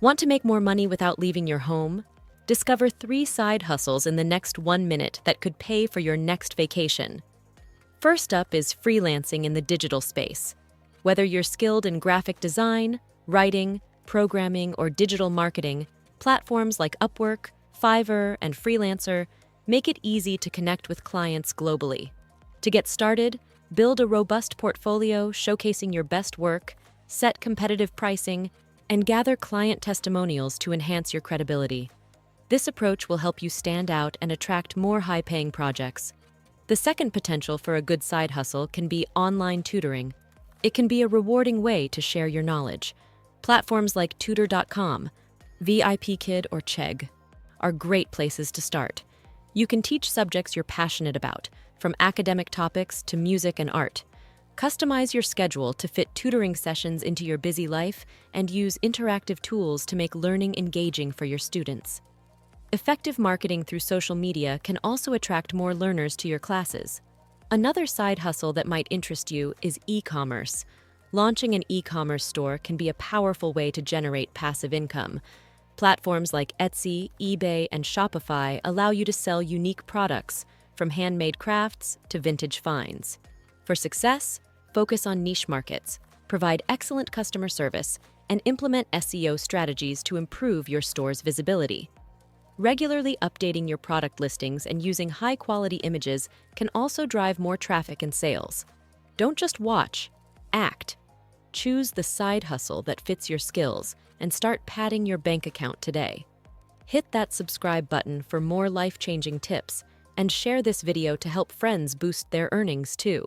Want to make more money without leaving your home? Discover 3 side hustles in the next 1 minute that could pay for your next vacation. First up is freelancing in the digital space. Whether you're skilled in graphic design, writing, programming, or digital marketing, platforms like Upwork, Fiverr, and Freelancer make it easy to connect with clients globally. To get started, build a robust portfolio showcasing your best work, set competitive pricing, and gather client testimonials to enhance your credibility. This approach will help you stand out and attract more high-paying projects. The second potential for a good side hustle can be online tutoring. It can be a rewarding way to share your knowledge. Platforms like tutor.com, VIPKid, or Chegg are great places to start. You can teach subjects you're passionate about, from academic topics to music and art. Customize your schedule to fit tutoring sessions into your busy life and use interactive tools to make learning engaging for your students. Effective marketing through social media can also attract more learners to your classes. Another side hustle that might interest you is e-commerce. Launching an e-commerce store can be a powerful way to generate passive income. Platforms like Etsy, eBay, and Shopify allow you to sell unique products, from handmade crafts to vintage finds. For success, focus on niche markets, provide excellent customer service, and implement SEO strategies to improve your store's visibility. Regularly updating your product listings and using high-quality images can also drive more traffic and sales. Don't just watch, act. Choose the side hustle that fits your skills and start padding your bank account today. Hit that subscribe button for more life-changing tips and share this video to help friends boost their earnings too.